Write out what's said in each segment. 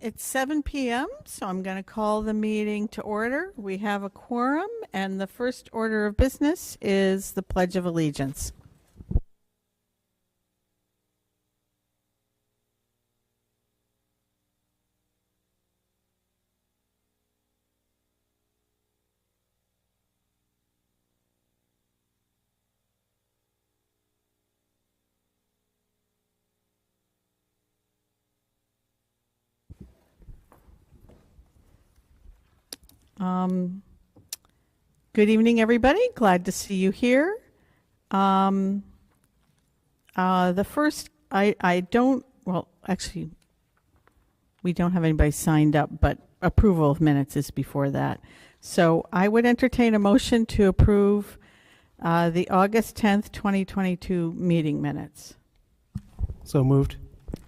It's 7 p.m., so I'm going to call the meeting to order. We have a quorum, and the first order of business is the Pledge of Allegiance. Good evening, everybody. Glad to see you here. The first, I don't, well, actually, we don't have anybody signed up, but approval of minutes is before that. So I would entertain a motion to approve the August 10th, 2022 meeting minutes. So moved.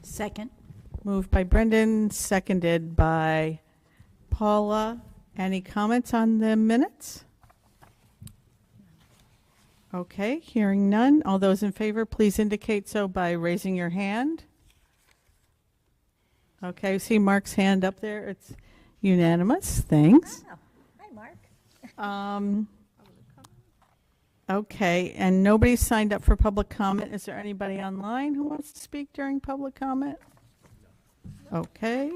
Second. Moved by Brendan, seconded by Paula. Any comments on the minutes? Okay, hearing none. All those in favor, please indicate so by raising your hand. Okay, see Mark's hand up there. It's unanimous. Thanks. Oh, hi, Mark. Okay, and nobody signed up for public comment. Is there anybody online who wants to speak during public comment? Okay.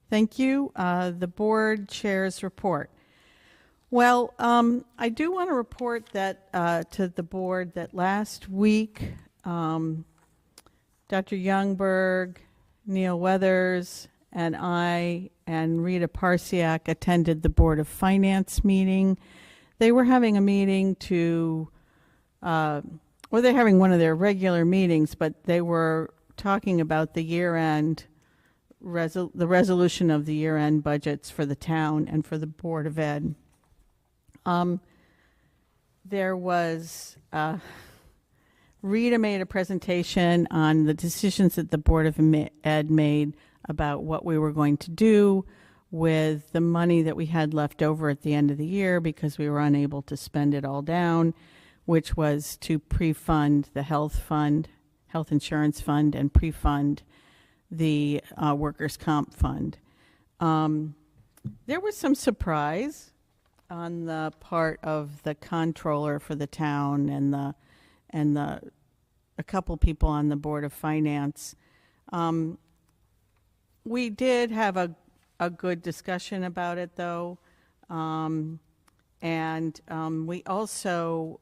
Thank you. The board chair's report. Well, I do want to report that to the board that last week, Dr. Youngberg, Neil Weathers, and I and Rita Parsiak attended the Board of Finance meeting. They were having a meeting to, they're having one of their regular meetings, but they were talking about the year-end the resolution of the year-end budgets for the town and for the Board of Ed. There was, Rita made a presentation on the decisions that the Board of Ed made about what we were going to do with the money that we had left over at the end of the year because we were unable to spend it all down, which was to pre-fund the health insurance fund, and pre-fund the workers' comp fund. There was some surprise on the part of the comptroller for the town and a couple people on the Board of Finance. We did have a good discussion about it, though, and we also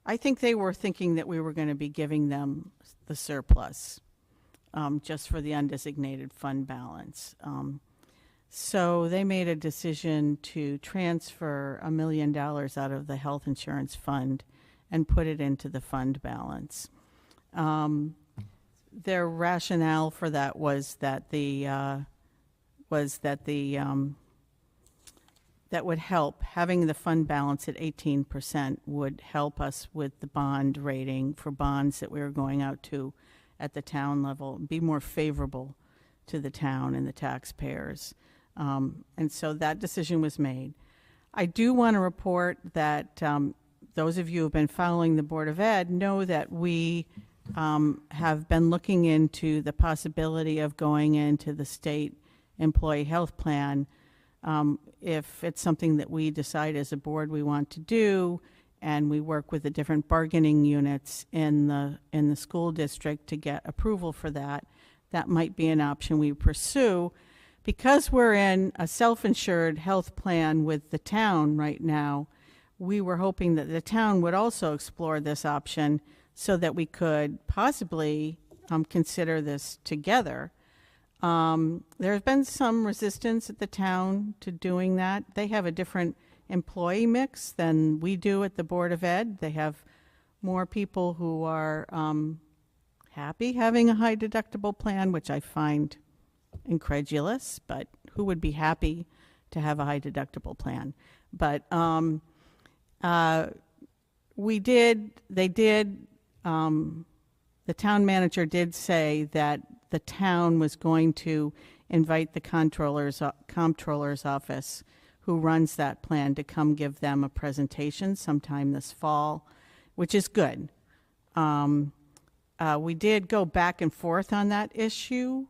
I think they were thinking that we were going to be giving them the surplus just for the undesignated fund balance. So they made a decision to transfer $1 million out of the health insurance fund and put it into the fund balance. Their rationale for that was that that would help. Having the fund balance at 18% would help us with the bond rating for bonds that we were going out to at the town level, be more favorable to the town and the taxpayers. And so that decision was made. I do want to report that those of you who have been following the Board of Ed know that we have been looking into the possibility of going into the state employee health plan if it's something that we decide as a board we want to do, and we work with the different bargaining units in the school district to get approval for that. That might be an option we pursue. Because we're in a self-insured health plan with the town right now, we were hoping that the town would also explore this option so that we could possibly consider this together. There's been some resistance at the town to doing that. They have a different employee mix than we do at the Board of Ed. They have more people who are happy having a high deductible plan, which I find incredulous, but who would be happy to have a high deductible plan? But the town manager did say that the town was going to invite the comptroller's office, who runs that plan, to come give them a presentation sometime this fall, which is good. we did go back and forth on that issue,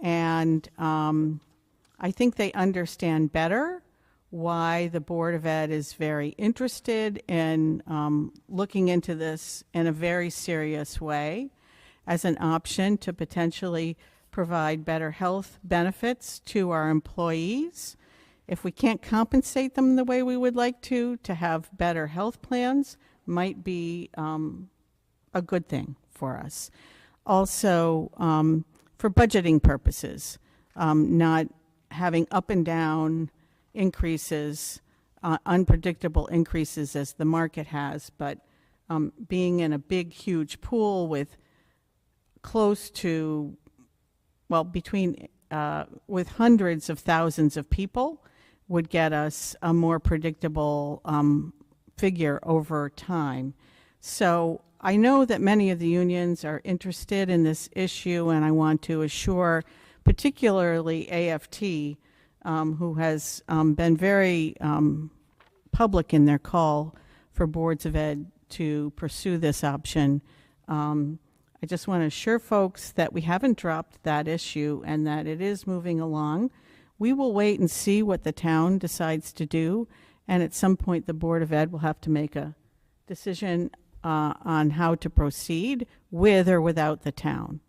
and I think they understand better why the Board of Ed is very interested in looking into this in a very serious way as an option to potentially provide better health benefits to our employees. If we can't compensate them the way we would like to have better health plans might be a good thing for us. Also, for budgeting purposes, not having up and down increases, unpredictable increases as the market has, but being in a big, huge pool with close to, well, between, with hundreds of thousands of people would get us a more predictable figure over time. So I know that many of the unions are interested in this issue, and I want to assure particularly AFT, who has been very public in their call for boards of ed to pursue this option. I just want to assure folks that we haven't dropped that issue and that it is moving along. We will wait and see what the town decides to do, and at some point the Board of Ed will have to make a decision on how to proceed with or without the town.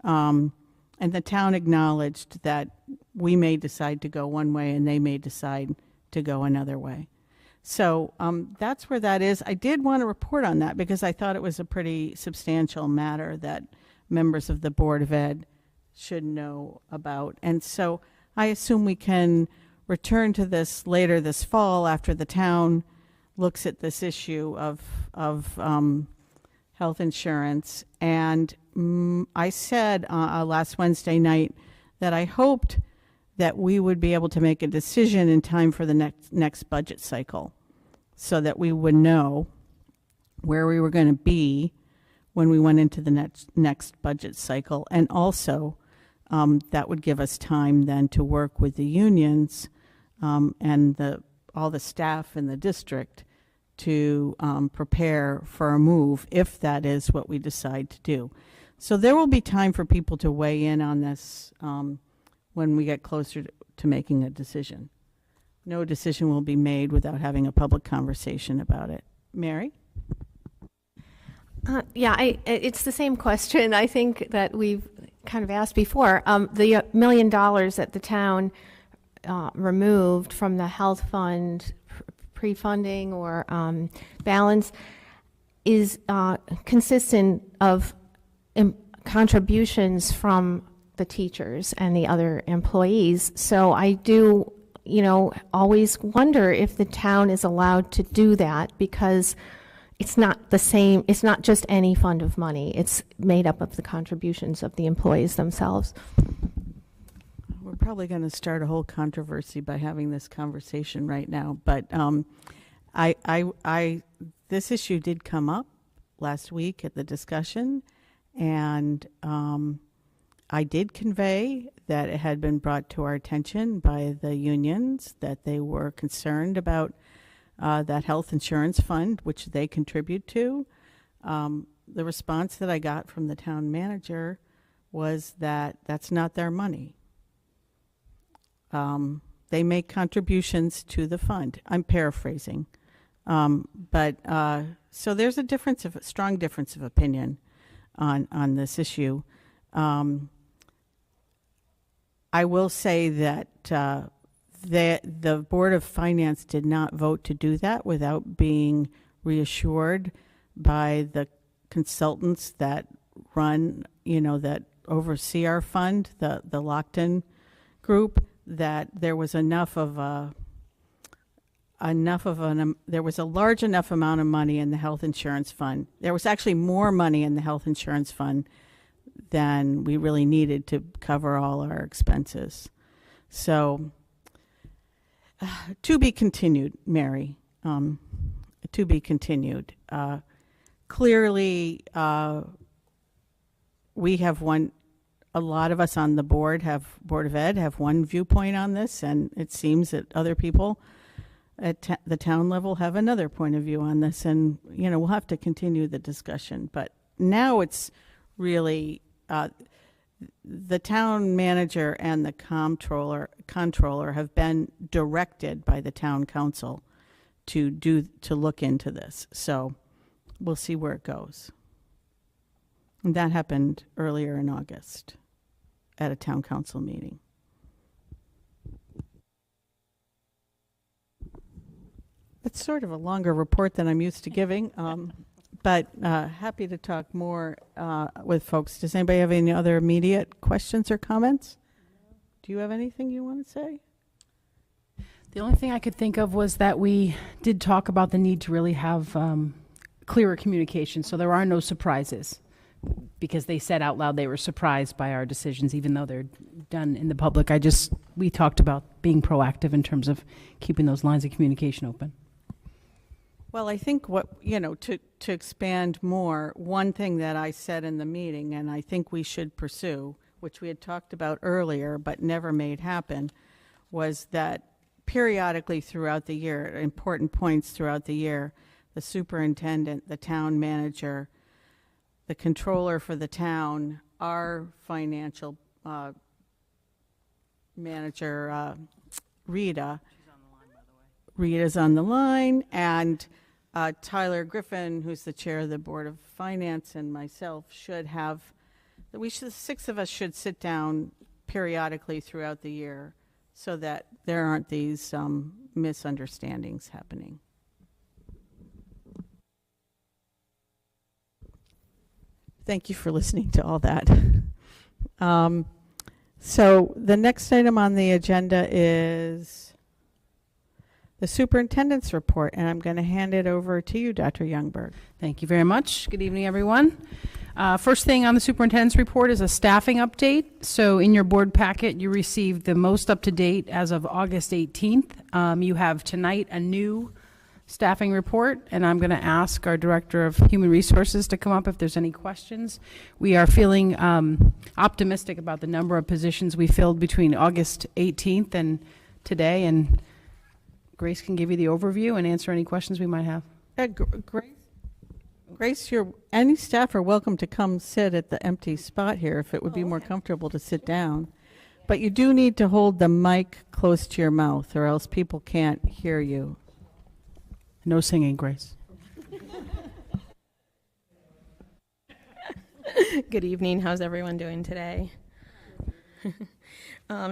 And the town acknowledged that we may decide to go one way and they may decide to go another way. So that's where that is. I did want to report on that because I thought it was a pretty substantial matter that members of the Board of Ed should know about. And so I assume we can return to this later this fall after the town looks at this issue of health insurance. And I said last Wednesday night that I hoped that we would be able to make a decision in time for the next budget cycle so that we would know where we were going to be when we went into the next budget cycle. And also that would give us time then to work with the unions and all the staff in the district to prepare for a move if that is what we decide to do. So there will be time for people to weigh in on this when we get closer to making a decision. No decision will be made without having a public conversation about it. Mary? It's the same question I think that we've kind of asked before. The $1 million that the town removed from the health fund pre-funding or balance is consistent of contributions from the teachers and the other employees. So I do, always wonder if the town is allowed to do that because it's not the same, it's not just any fund of money. It's made up of the contributions of the employees themselves. We're probably going to start a whole controversy by having this conversation right now, but this issue did come up last week at the discussion, and I did convey that it had been brought to our attention by the unions that they were concerned about that health insurance fund, which they contribute to. The response that I got from the town manager was that that's not their money. They make contributions to the fund. I'm paraphrasing. But so there's a strong difference of opinion on this issue. I will say that the Board of Finance did not vote to do that without being reassured by the consultants that run, that oversee our fund, the Lockton group, that there was there was a large enough amount of money in the health insurance fund. There was actually more money in the health insurance fund than we really needed to cover all our expenses. So to be continued, Mary, to be continued. Clearly, we have a lot of us on the Board of Ed have one viewpoint on this, and it seems that other people at the town level have another point of view on this, and we'll have to continue the discussion. But now it's really the town manager and the comptroller have been directed by the town council to look into this. So we'll see where it goes. And that happened earlier in August at a town council meeting. It's sort of a longer report than I'm used to giving, but happy to talk more with folks. Does anybody have any other immediate questions or comments? Do you have anything you want to say? The only thing I could think of was that we did talk about the need to really have clearer communication, so there are no surprises, because they said out loud they were surprised by our decisions, even though they're done in the public. We talked about being proactive in terms of keeping those lines of communication open. Well, I think to expand more, one thing that I said in the meeting, and I think we should pursue, which we had talked about earlier but never made happen, was that periodically throughout the year, at important points throughout the year, the superintendent, the town manager, the controller for the town, our financial manager, Rita. She's on the line, by the way. Rita's on the line, and Tyler Griffin, who's the chair of the Board of Finance, and myself the six of us should sit down periodically throughout the year so that there aren't these misunderstandings happening. Thank you for listening to all that. So the next item on the agenda is the superintendent's report, and I'm going to hand it over to you, Dr. Youngberg. Thank you very much. Good evening, everyone. First thing on the superintendent's report is a staffing update. So in your board packet, you received the most up-to-date as of August 18th. You have tonight a new staffing report, and I'm going to ask our Director of Human Resources to come up if there's any questions. We are feeling optimistic about the number of positions we filled between August 18th and today, and Grace can give you the overview and answer any questions we might have. Grace, any staff are welcome to come sit at the empty spot here if it would be more comfortable to sit down. But you do need to hold the mic close to your mouth or else people can't hear you. No singing, Grace. Good evening. How's everyone doing today?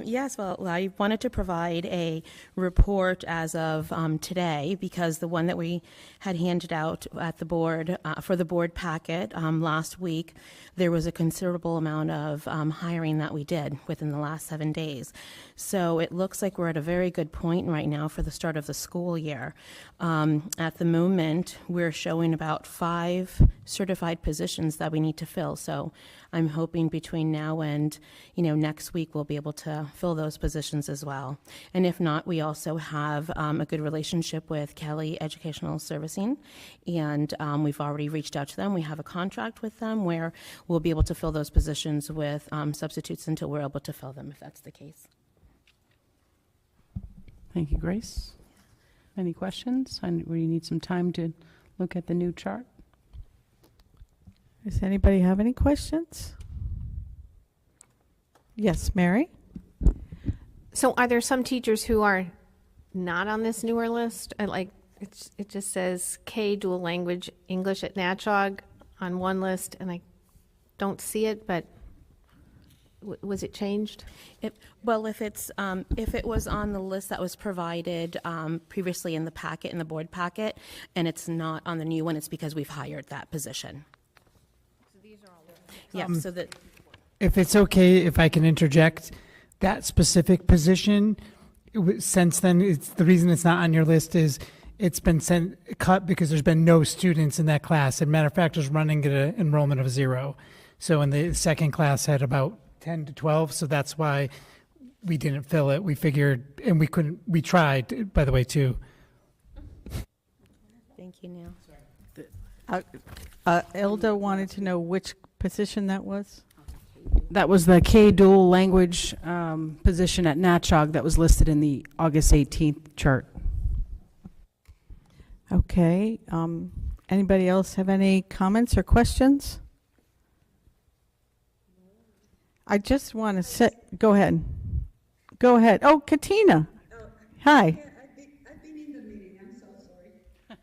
Yes, well, I wanted to provide a report as of today, because the one that we had handed out at the board for the board packet last week, there was a considerable amount of hiring that we did within the last 7 days. So it looks like we're at a very good point right now for the start of the school year. At the moment, we're showing about 5 certified positions that we need to fill. So I'm hoping between now and next week we'll be able to fill those positions as well. And if not, we also have a good relationship with Kelly Educational Servicing, and we've already reached out to them. We have a contract with them where we'll be able to fill those positions with substitutes until we're able to fill them, if that's the case. Thank you, Grace. Any questions? Where you need some time to look at the new chart? Does anybody have any questions? Yes, Mary? So are there some teachers who are not on this newer list? It just says K dual language English at Natchog on one list, and I don't see it, but was it changed? Well, if it was on the list that was provided previously in the packet, in the board packet, and it's not on the new one, it's because we've hired that position. So these are all. Yeah. So that. If it's okay, if I can interject, that specific position, since then, it's the reason it's not on your list is it's been cut because there's been no students in that class. As a matter of fact, it's running at an enrollment of 0. So in the second class had about 10 to 12, so that's why we didn't fill it. We figured, and we tried, by the way, too. Thank you, Neil. Elda wanted to know which position that was. That was the K dual language position at Natchog that was listed in the August 18th chart. Okay. Anybody else have any comments or questions? I just want to say, go ahead. Go ahead. Oh, Katina. Hi. Yeah, I've been in the meeting, I'm so sorry. I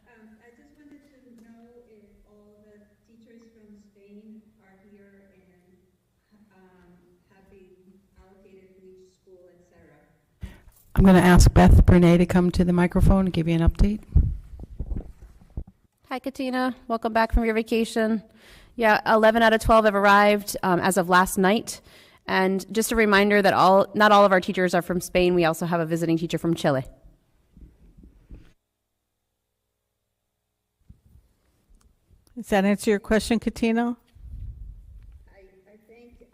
just wanted to know if all the teachers from Spain are here and have been allocated to each school, et cetera. I'm going to ask Beth Brene to come to the microphone and give you an update. Hi, Katina. Welcome back from your vacation. Yeah, 11 out of 12 have arrived as of last night. And just a reminder that not all of our teachers are from Spain. We also have a visiting teacher from Chile. Does that answer your question, Katina? I think the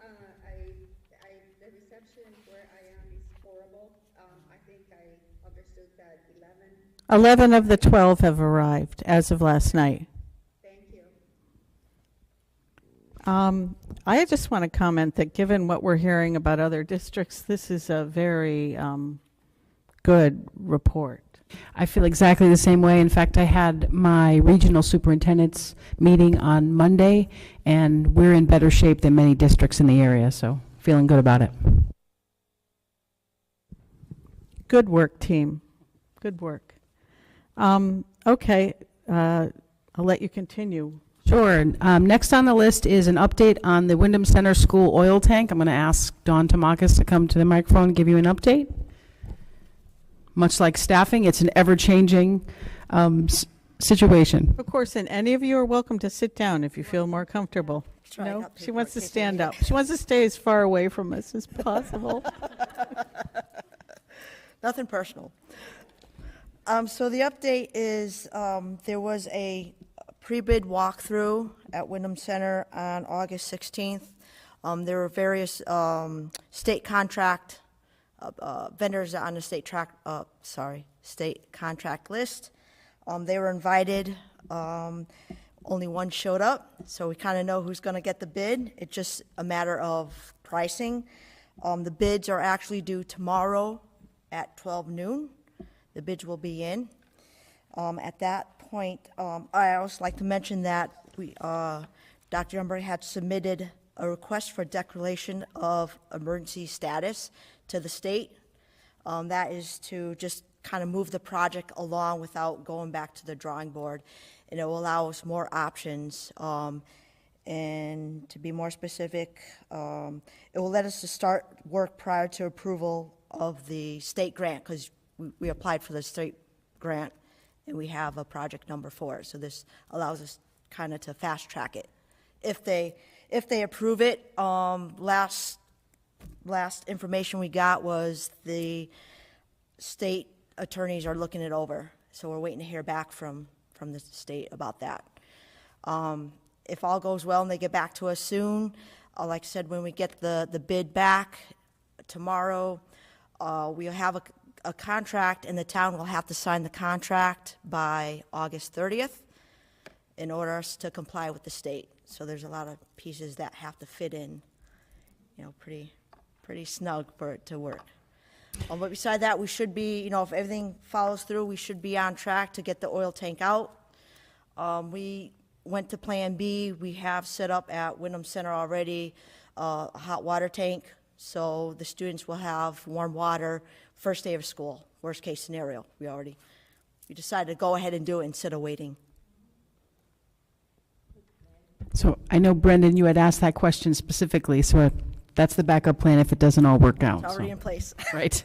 reception where I am is horrible. I think I understood that 11. 11 of the 12 have arrived as of last night. Thank you. I just want to comment that given what we're hearing about other districts, this is a very good report. I feel exactly the same way. In fact, I had my regional superintendent's meeting on Monday, and we're in better shape than many districts in the area, so feeling good about it. Good work, team. Good work. Okay, I'll let you continue. Sure. Next on the list is an update on the Windham Center School oil tank. I'm going to ask Dawn Tomakis to come to the microphone and give you an update. Much like staffing, it's an ever-changing situation. Of course, and any of you are welcome to sit down if you feel more comfortable. No, she wants to stand up. She wants to stay as far away from us as possible. Nothing personal. So the update is there was a pre-bid walkthrough at Windham Center on August 16th. There were various state contract vendors on the state contract list. They were invited. Only one showed up, so we kind of know who's going to get the bid. It's just a matter of pricing. The bids are actually due tomorrow at 12 noon. The bids will be in. At that point, I also like to mention that Dr. Umber had submitted a request for declaration of emergency status to the state. That is to just kind of move the project along without going back to the drawing board, and it will allow us more options. And to be more specific, it will let us to start work prior to approval of the state grant, because we applied for the state grant and we have a project number for it. So this allows us kind of to fast track it. If they approve it, last information we got was the state attorneys are looking it over. So we're waiting to hear back from the state about that. If all goes well and they get back to us soon, like I said, when we get the bid back tomorrow, we'll have a contract, and the town will have to sign the contract by August 30th in order us to comply with the state. So there's a lot of pieces that have to fit in, pretty snug for it to work. But beside that, we should be, if everything follows through, we should be on track to get the oil tank out. We went to Plan B. We have set up at Windham Center already a hot water tank, so the students will have warm water first day of school. Worst case scenario, we decided to go ahead and do it instead of waiting. So I know, Brendan, you had asked that question specifically, so that's the backup plan if it doesn't all work out. It's already in place. Right.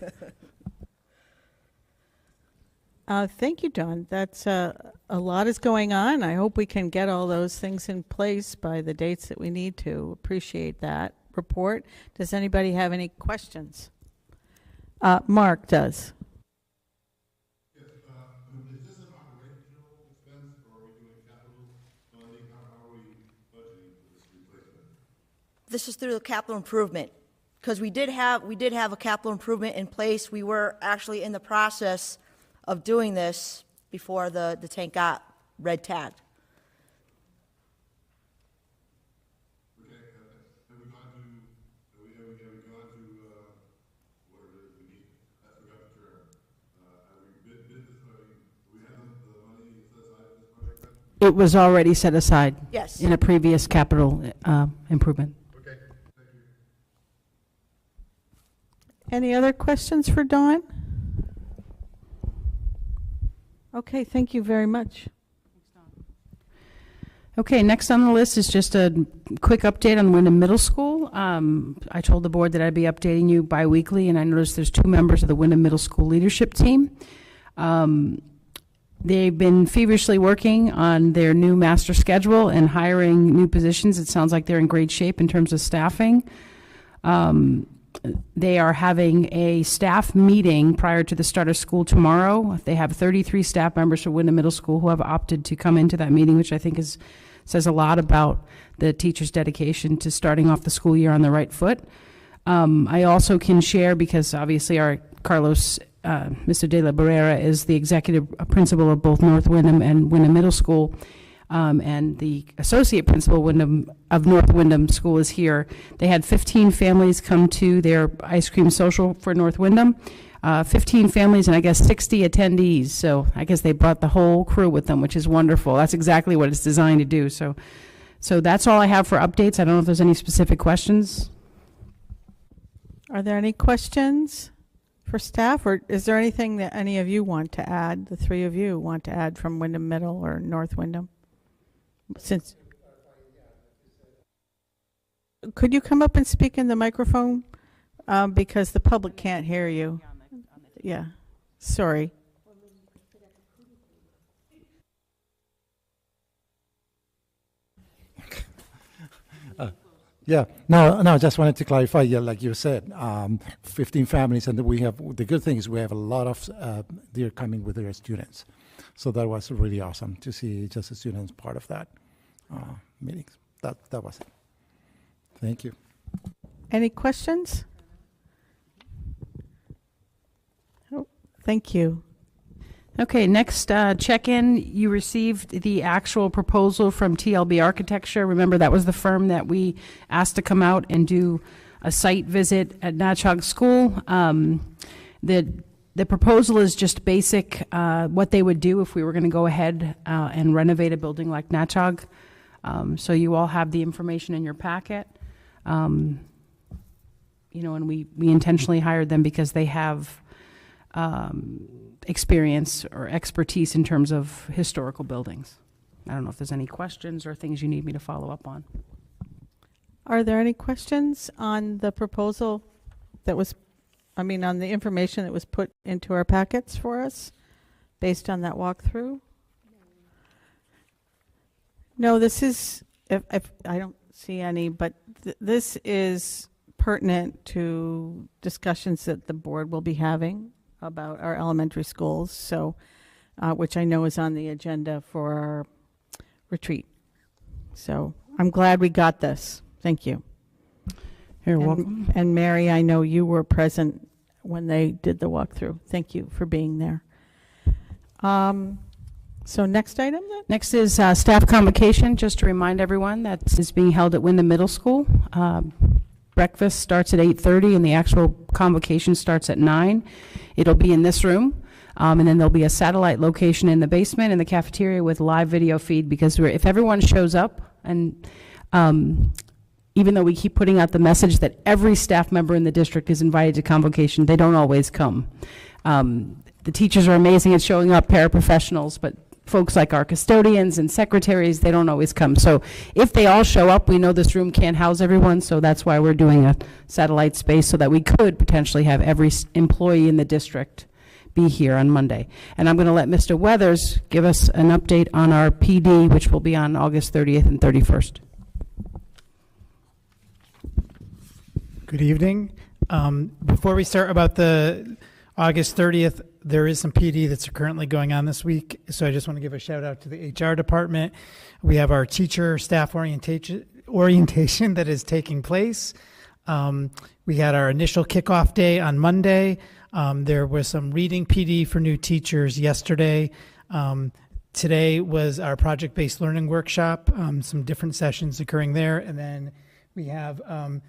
Thank you, Dawn. That's a lot is going on. I hope we can get all those things in place by the dates that we need to. Appreciate that report. Does anybody have any questions? Mark does. Yes, is this an operational expense, or are we doing capital funding? How are we budgeting for this replacement? This is through the capital improvement, because we did have a capital improvement in place. We were actually in the process of doing this before the tank got red tagged. Okay, have we gone to, whatever it is we need, I forgot the term. Have we bid this, we have the money set aside for this project then? It was already set aside. Yes. In a previous capital improvement. Okay, thank you. Any other questions for Dawn? Okay, thank you very much. Okay, next on the list is just a quick update on Windham Middle School. I told the board that I'd be updating you bi-weekly, and I noticed there's 2 members of the Windham Middle School leadership team. They've been feverishly working on their new master schedule and hiring new positions. It sounds like they're in great shape in terms of staffing. They are having a staff meeting prior to the start of school tomorrow. They have 33 staff members for Windham Middle School who have opted to come into that meeting, which I think says a lot about the teachers' dedication to starting off the school year on the right foot. I also can share, because obviously our Carlos, Mr. De La Barrera, is the executive principal of both North Windham and Windham Middle School, and the associate principal of North Windham School is here. They had 15 families come to their ice cream social for North Windham. 15 families and I guess 60 attendees. So I guess they brought the whole crew with them, which is wonderful. That's exactly what it's designed to do. So that's all I have for updates. I don't know if there's any specific questions. Are there any questions for staff, or is there anything that any of you want to add, the 3 of you want to add from Windham Middle or North Windham? Could you come up and speak in the microphone? Because the public can't hear you. Yeah, sorry. Yeah, no, just wanted to clarify, yeah, like you said, 15 families, and the good thing is we have a lot of, they're coming with their students. So that was really awesome to see just the students part of that meeting. That was it. Thank you. Any questions? Oh, thank you. Okay, next check-in. You received the actual proposal from TLB Architecture. Remember, that was the firm that we asked to come out and do a site visit at Natchog School. The proposal is just basic, what they would do if we were going to go ahead and renovate a building like Natchog. So you all have the information in your packet. And we intentionally hired them because they have experience or expertise in terms of historical buildings. I don't know if there's any questions or things you need me to follow up on. Are there any questions on the proposal that was, on the information that was put into our packets for us based on that walkthrough? No, this is, if I don't see any, but this is pertinent to discussions that the board will be having about our elementary schools, so which I know is on the agenda for our retreat. So I'm glad we got this. Thank you. You're welcome. And Mary, I know you were present when they did the walkthrough. Thank you for being there. So next item then? Next is staff convocation. Just to remind everyone that this is being held at Windham Middle School. Breakfast starts at 8:30 and the actual convocation starts at 9. It'll be in this room. And then there'll be a satellite location in the basement in the cafeteria with live video feed, because if everyone shows up, and even though we keep putting out the message that every staff member in the district is invited to convocation, they don't always come. The teachers are amazing at showing up, paraprofessionals, but folks like our custodians and secretaries, they don't always come. So if they all show up, we know this room can't house everyone, so that's why we're doing a satellite space so that we could potentially have every employee in the district be here on Monday. And I'm going to let Mr. Weathers give us an update on our PD, which will be on August 30th and 31st. Good evening. Before we start about the August 30th, there is some PD that's currently going on this week, so I just want to give a shout out to the HR department. We have our teacher staff orientation that is taking place. We had our initial kickoff day on Monday. There was some reading PD for new teachers yesterday. Today was our project-based learning workshop, some different sessions occurring there, and then we have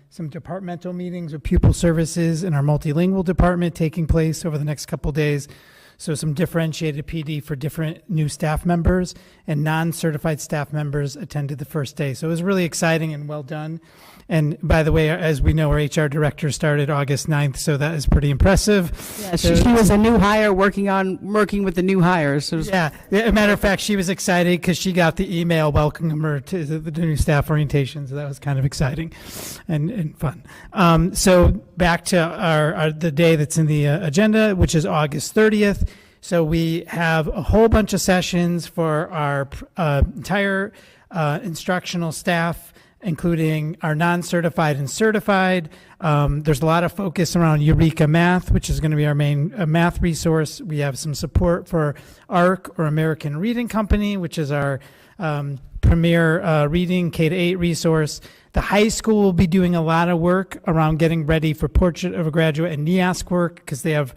some departmental meetings with pupil services in our multilingual department taking place over the next couple days. So some differentiated PD for different new staff members, and non-certified staff members attended the first day. So it was really exciting and well done. And by the way, as we know, our HR director started August 9th, so that is pretty impressive. Yeah, she was a new hire working with the new hires. So Yeah, a matter of fact, she was excited because she got the email welcoming her to the new staff orientation, so that was kind of exciting and fun. So back to the day that's in the agenda, which is August 30th. So we have a whole bunch of sessions for our entire instructional staff, including our non-certified and certified. There's a lot of focus around Eureka Math, which is going to be our main math resource. We have some support for ARC, or American Reading Company, which is our premier reading K-8 resource. The high school will be doing a lot of work around getting ready for Portrait of a Graduate and NEASC work, because they have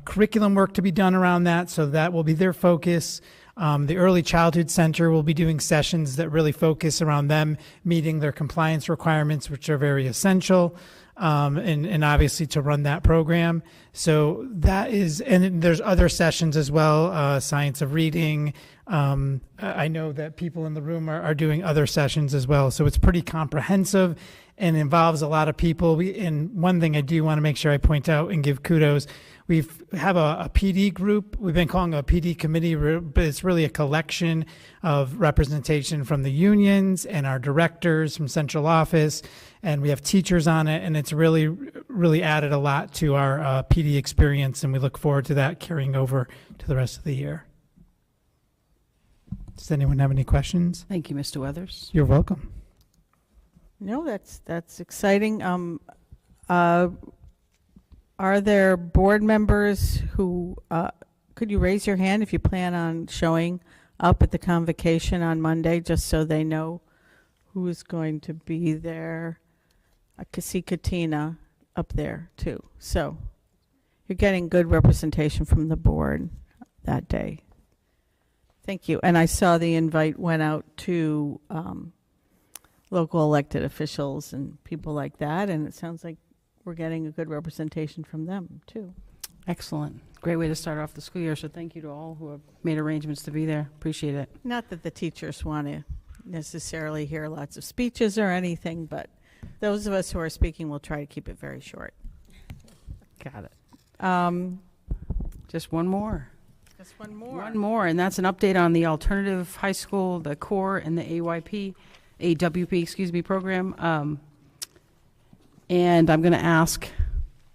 curriculum work to be done around that, so that will be their focus. The Early Childhood Center will be doing sessions that really focus around them meeting their compliance requirements, which are very essential, and obviously to run that program. So that is, and there's other sessions as well, Science of Reading. I know that people in the room are doing other sessions as well. So it's pretty comprehensive and involves a lot of people. And one thing I do want to make sure I point out and give kudos, we have a PD group. We've been calling it a PD committee, but it's really a collection of representation from the unions and our directors from central office, and we have teachers on it, and it's really, really added a lot to our PD experience, and we look forward to that carrying over to the rest of the year. Does anyone have any questions? Thank you, Mr. Weathers. You're welcome. No, that's exciting. Are there board members who, could you raise your hand if you plan on showing up at the convocation on Monday, just so they know who is going to be there? I could see Katina up there too. So you're getting good representation from the board that day. Thank you. And I saw the invite went out to local elected officials and people like that, and it sounds like we're getting a good representation from them too. Excellent. Great way to start off the school year. So thank you to all who have made arrangements to be there. Appreciate it. Not that the teachers want to necessarily hear lots of speeches or anything, but those of us who are speaking will try to keep it very short. Got it. Just one more. Just one more. One more, and that's an update on the alternative high school, the core, and the AWP program. And I'm going to ask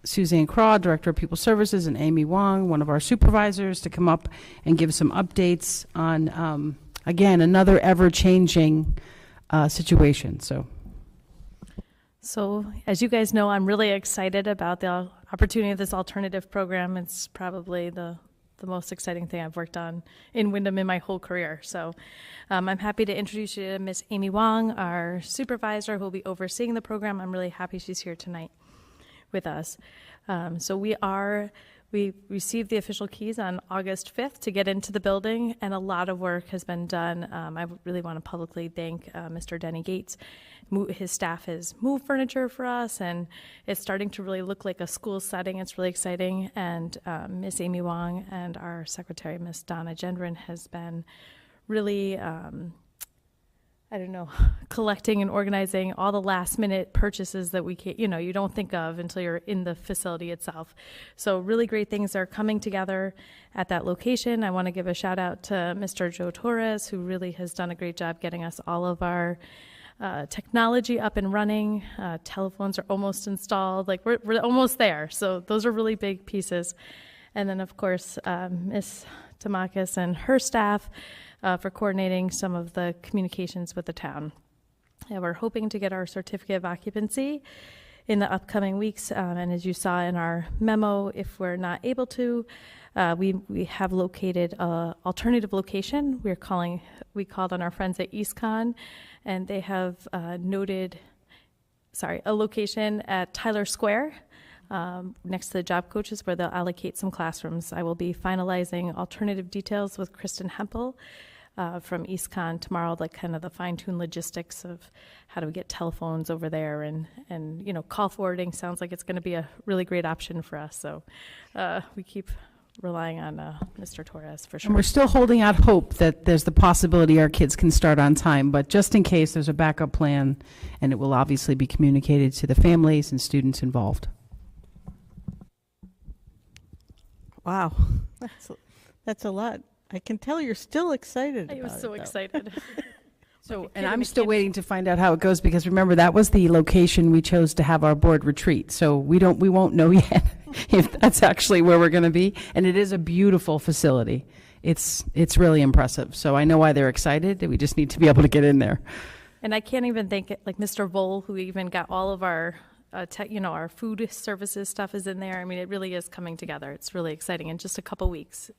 Suzanne Craw, Director of People Services, and Amy Wong, one of our supervisors, to come up and give some updates on, again, another ever-changing situation. So as you guys know, I'm really excited about the opportunity of this alternative program. It's probably the most exciting thing I've worked on in Windham in my whole career. So I'm happy to introduce you to Miss Amy Wong, our supervisor who will be overseeing the program. I'm really happy she's here tonight with us. So we received the official keys on August 5th to get into the building, and a lot of work has been done. I really want to publicly thank Mr. Denny Gates. His staff has moved furniture for us, and it's starting to really look like a school setting. It's really exciting. And Miss Amy Wong and our secretary, Miss Donna Gendron, has been really, collecting and organizing all the last minute purchases that we can't, you don't think of until you're in the facility itself. So really great things are coming together at that location. I want to give a shout out to Mr. Joe Torres, who really has done a great job getting us all of our technology up and running. Telephones are almost installed. Like we're almost there. So those are really big pieces. And then of course, Miss Tamakis and her staff for coordinating some of the communications with the town. And we're hoping to get our certificate of occupancy in the upcoming weeks. And as you saw in our memo, if we're not able to, we have located an alternative location. We called on our friends at EastCon, and they have noted a location at Tyler Square next to the job coaches where they'll allocate some classrooms. I will be finalizing alternative details with Kristen Hempel from EastCon tomorrow, like kind of the fine-tuned logistics of how do we get telephones over there, and call forwarding sounds like it's going to be a really great option for us. So we keep relying on Mr. Torres for And sure. we're still holding out hope that there's the possibility our kids can start on time, but just in case, there's a backup plan, and it will obviously be communicated to the families and students involved. Wow, that's a lot. I can tell you're still excited I about was it, so though. excited. So, kid and in I'm a still candy waiting to find out how it goes, because remember, that was the location we chose to have our board retreat. So we won't know yet if that's actually where we're going to be. And it is a beautiful facility. It's really impressive. So I know why they're excited. We just need to be able to get in there. And I can't even thank it, like Mr. Vole, who even got all of our, our food services stuff is in there. I mean, it really is coming together. It's really exciting in just a couple weeks.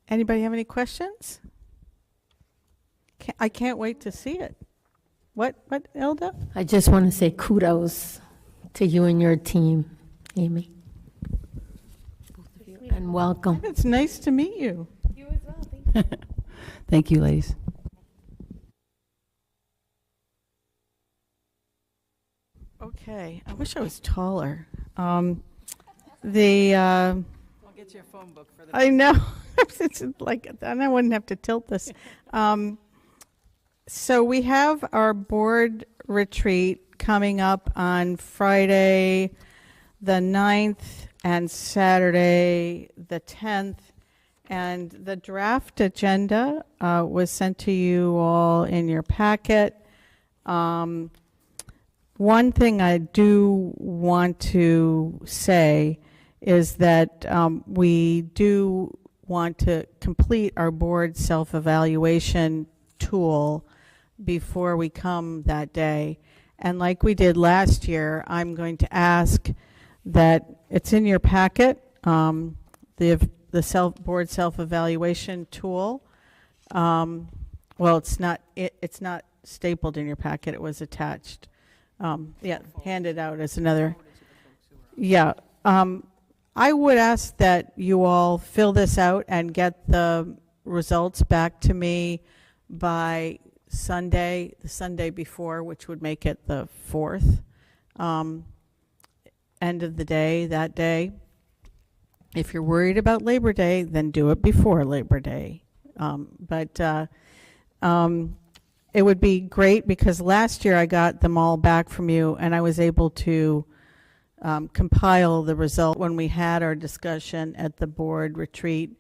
Anybody have any questions? I can't wait to see it. What, Elda? I just want to say kudos to you and your team, Amy. And welcome. It's nice to meet you. You as well, thank you. Thank you, ladies. Okay, I wish I was taller. I'll get you a phone book for the. I know. It's like, then I wouldn't have to tilt this. So we have our board retreat coming up on Friday, the 9th, and Saturday, the 10th. And the draft agenda was sent to you all in your packet. One thing I do want to say is that we do want to complete our board self-evaluation tool before we come that day. And like we did last year, I'm going to ask that it's in your packet, the board self-evaluation tool. Well, it's not stapled in your packet. It was attached. Yeah, handed out as another. Yeah. I would ask that you all fill this out and get the results back to me by Sunday, the Sunday before, which would make it the 4th, end of the day, that day. If you're worried about Labor Day, then do it before Labor Day. But it would be great, because last year I got them all back from you, and I was able to compile the result when we had our discussion at the board retreat.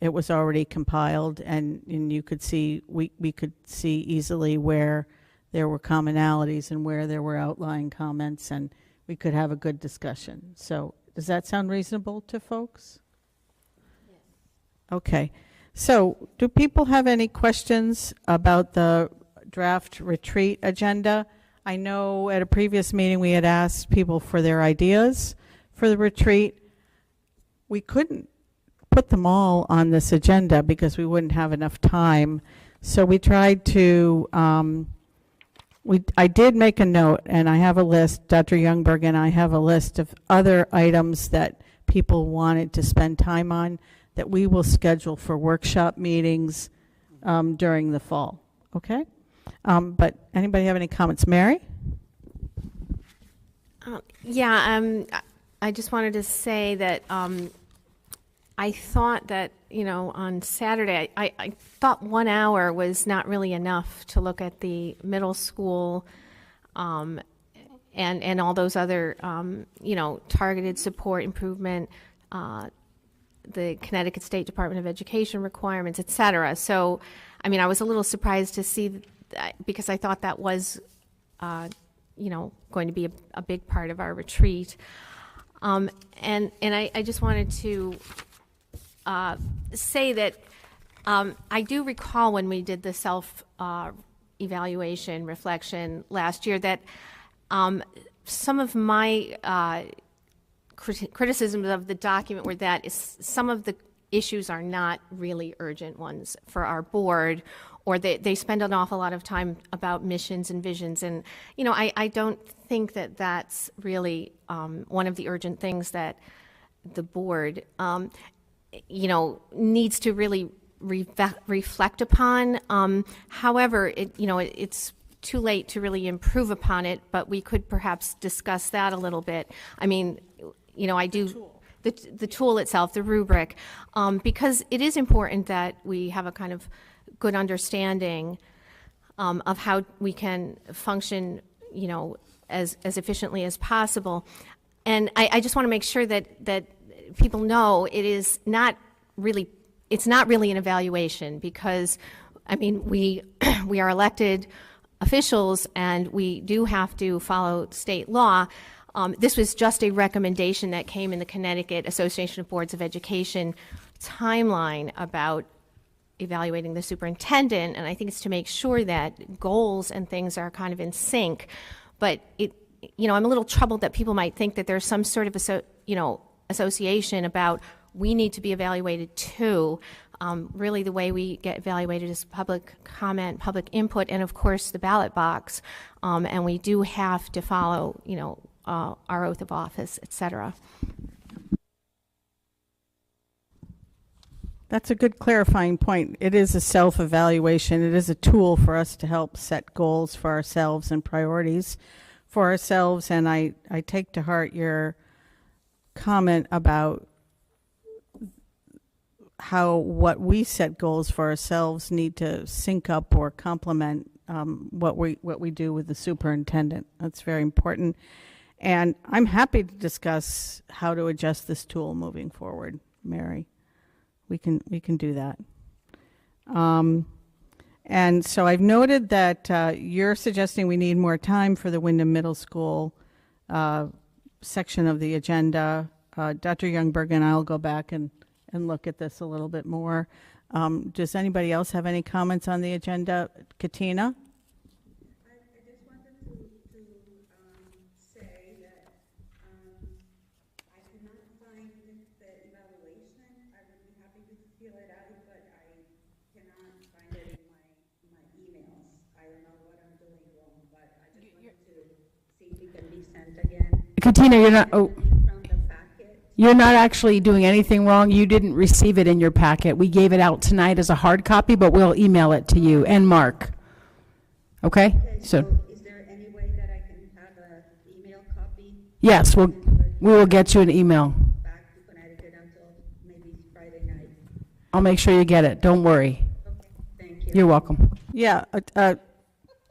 It was already compiled, and you could see, we could see easily where there were commonalities and where there were outlying comments, and we could have a good discussion. So does that sound reasonable to folks? Yes. Okay. So do people have any questions about the draft retreat agenda? I know at a previous meeting we had asked people for their ideas for the retreat. We couldn't put them all on this agenda because we wouldn't have enough time. So we tried to, I did make a note, and I have a list, Dr. Youngberg and I have a list of other items that people wanted to spend time on that we will schedule for workshop meetings during the fall, okay? But anybody have any comments? Mary? I just wanted to say that I thought that, on Saturday, I thought 1 hour was not really enough to look at the middle school and all those other, targeted support improvement, the Connecticut State Department of Education requirements, et cetera. So, I was a little surprised to see that, because I thought that was, going to be a big part of our retreat. And I just wanted to say that I do recall when we did the self-evaluation reflection last year that some of my criticisms of the document were that some of the issues are not really urgent ones for our board, or they spend an awful lot of time about missions and visions. And, I don't think that that's really one of the urgent things that the board, needs to really reflect upon. However, it's too late to really improve upon it, but we could perhaps discuss that a little bit. I do the tool itself, the rubric, because it is important that we have a kind of good understanding of how we can function, as efficiently as possible. And I just want to make sure that people know it's not really an evaluation, because, we we are elected officials and we do have to follow state law. This was just a recommendation that came in the Connecticut Association of Boards of Education timeline about evaluating the superintendent, and I think it's to make sure that goals and things are kind of in sync. But I'm a little troubled that people might think that there's some sort of association about we need to be evaluated too. Really, the way we get evaluated is public comment, public input, and of course the ballot box. And we do have to follow, our oath of office, etc. That's a good clarifying point. It is a self-evaluation. It is a tool for us to help set goals for ourselves and priorities for ourselves. And I take to heart your comment about how what we set goals for ourselves need to sync up or complement what we do with the superintendent. That's very important. And I'm happy to discuss how to adjust this tool moving forward, Mary. We can do that. And so I've noted that you're suggesting we need more time for the Windham Middle School section of the agenda. Dr. Youngberg and I'll go back and look at this a little bit more. Does anybody else have any comments on the agenda? Katina? I just wanted to say that I could not find the evaluation. I would be happy to fill it out, but I cannot find it in my emails. I don't know what I'm doing wrong, but I just wanted to see if it can be sent again. Katina, you're not. Oh. From the packet. You're not actually doing anything wrong. You didn't receive it in your packet. We gave it out tonight as a hard copy, but we'll email it to you and Mark. Okay? So Is there any way that I can have an email copy? yes, we will get you an email. Back to Connecticut until maybe Friday night. I'll make sure you get it. Don't worry. Okay, thank you. You're welcome. Yeah,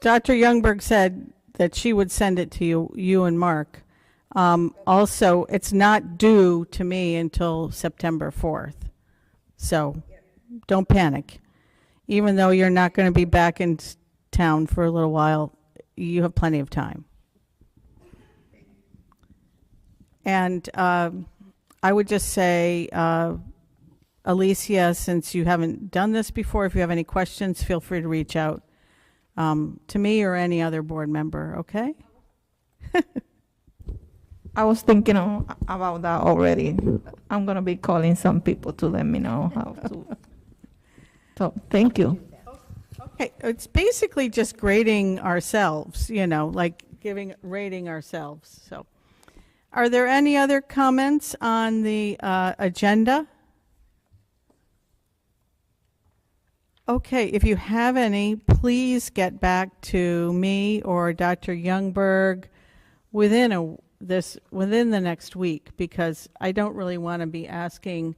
Dr. Youngberg said that she would send it to you and Mark. Also, it's not due to me until September 4th. So don't panic. Even though you're not going to be back in town for a little while, you have plenty of time. And I would just say, Alicia, since you haven't done this before, if you have any questions, feel free to reach out to me or any other board member, okay? I was thinking about that already. I'm going to be calling some people to let me know how to. So, thank you. Okay, it's basically just grading ourselves, like rating ourselves. So, are there any other comments on the agenda? Okay, if you have any, please get back to me or Dr. Youngberg within the next week, because I don't really want to be asking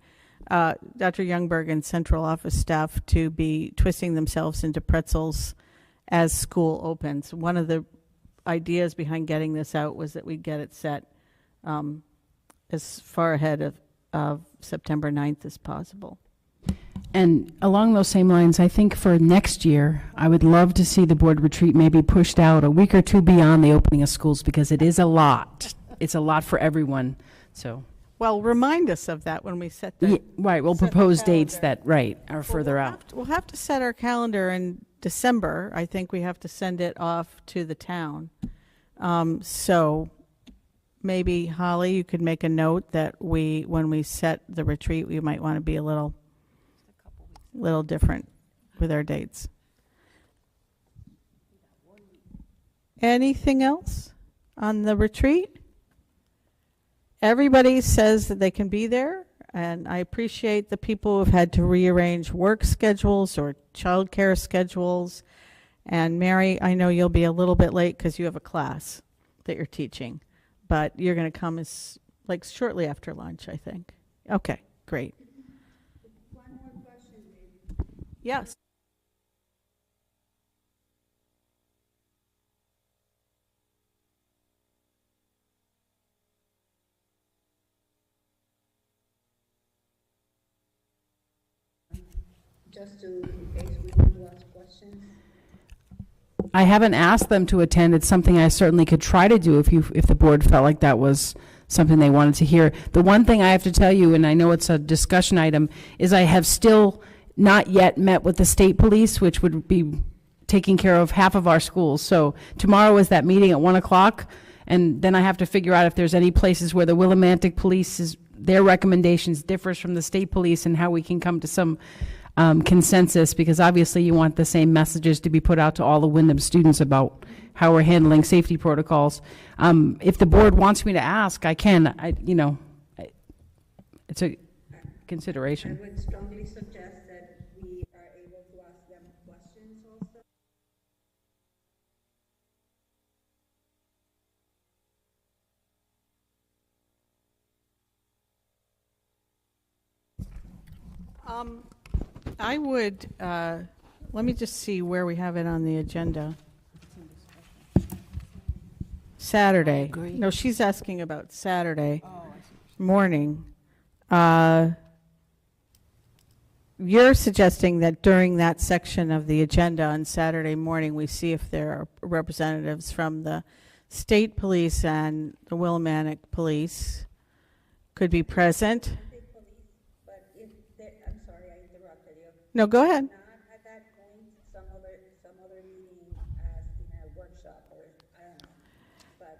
Dr. Youngberg and central office staff to be twisting themselves into pretzels as school opens. One of the ideas behind getting this out was that we get it set as far ahead of September 9th as possible. And along those same lines, I think for next year, I would love to see the board retreat maybe pushed out a week or two beyond the opening of schools, because it is a lot. It's a lot for everyone. So, well, remind us of that when we set the right. We'll propose dates that are further out. We'll have to set our calendar in December. I think we have to send it off to the town. So maybe Holly, you could make a note that when we set the retreat, we might want to be a little different with our dates. Anything else on the retreat? Everybody says that they can be there, and I appreciate the people who have had to rearrange work schedules or childcare schedules. And Mary, I know you'll be a little bit late because you have a class that you're teaching, but you're going to come as like shortly after lunch, I think. Okay, great. One more question, maybe. Yes. Just to, in case we want to ask questions. I haven't asked them to attend. It's something I certainly could try to do if the board felt like that was something they wanted to hear. The one thing I have to tell you, and I know it's a discussion item, is I have still not yet met with the state police, which would be taking care of half of our schools. So tomorrow is that meeting at 1 o'clock, and then I have to figure out if there's any places where the Willimantic Police their recommendations differs from the state police, and how we can come to some consensus, because obviously you want the same messages to be put out to all the Windham students about how we're handling safety protocols. If the board wants me to ask, I can. It's a consideration. I would strongly suggest that we are able to ask them questions also. I would, let me just see where we have it on the agenda. Saturday. No, she's asking about Saturday morning. You're suggesting that during that section of the agenda on Saturday morning, we see if there are representatives from the state police and the Willimantic Police could be present. But if I'm sorry, I interrupted you. No, go ahead. Not at that point, some other meeting as in a workshop, or I don't know. But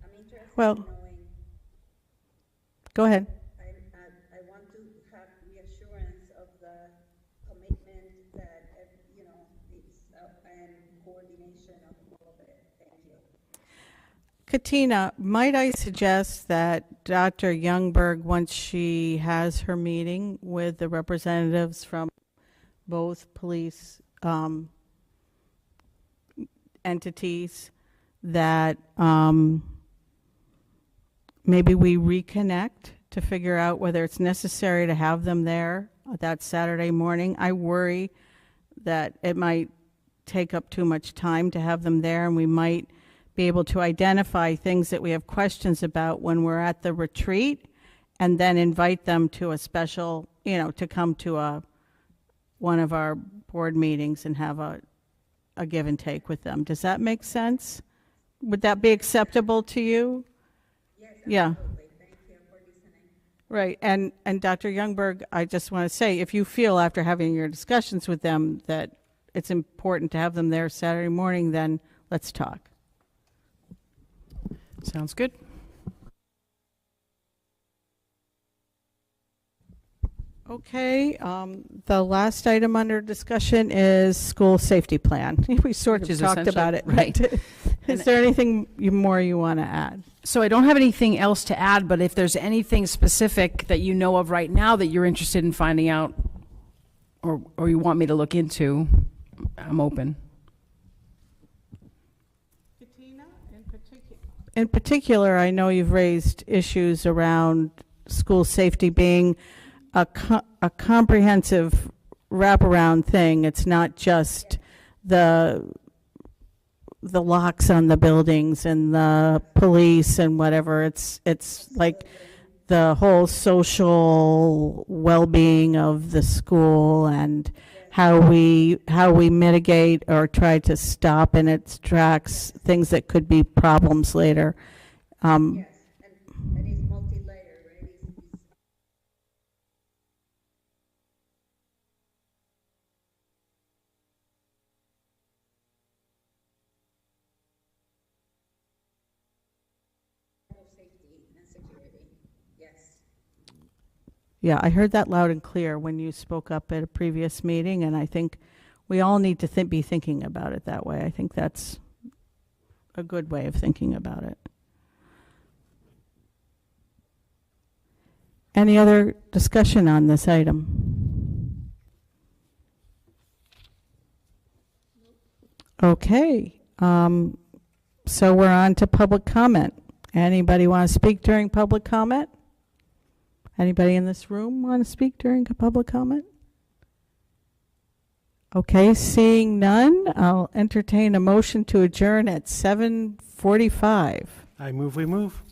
I'm interested Well, in knowing. Go ahead. I want to have reassurance of the commitment that it's and coordination of all of it. Thank you. Katina, might I suggest that Dr. Youngberg, once she has her meeting with the representatives from both police entities, that maybe we reconnect to figure out whether it's necessary to have them there that Saturday morning? I worry that it might take up too much time to have them there, and we might be able to identify things that we have questions about when we're at the retreat, and then invite them to a special, to come to one of our board meetings and have a give and take with them. Does that make sense? Would that be acceptable to you? Yes, Yeah. absolutely. Thank you for listening. Right. And Dr. Youngberg, I just want to say, if you feel after having your discussions with them that it's important to have them there Saturday morning, then let's talk. Sounds good. Okay, the last item under discussion is school safety plan. We sort Which of is talked about it. right. Is there anything more you want to add? So I don't have anything else to add, but if there's anything specific that you know of right now that you're interested in finding out, or you want me to look into, I'm open. In particular, I know you've raised issues around school safety being a comprehensive wraparound thing. It's not just the locks on the buildings and the police and whatever. It's like the whole social well-being of the school, and how we mitigate or try to stop in its tracks things that could be problems later. Yes, and it's multi-layered, right? Safety and security. Yes. Yeah, I heard that loud and clear when you spoke up at a previous meeting, and I think we all need to be thinking about it that way. I think that's a good way of thinking about it. Any other discussion on this item? Okay, so we're on to public comment. Anybody want to speak during public comment? Anybody in this room want to speak during public comment? Okay, seeing none, I'll entertain a motion to adjourn at 7:45. I move we move.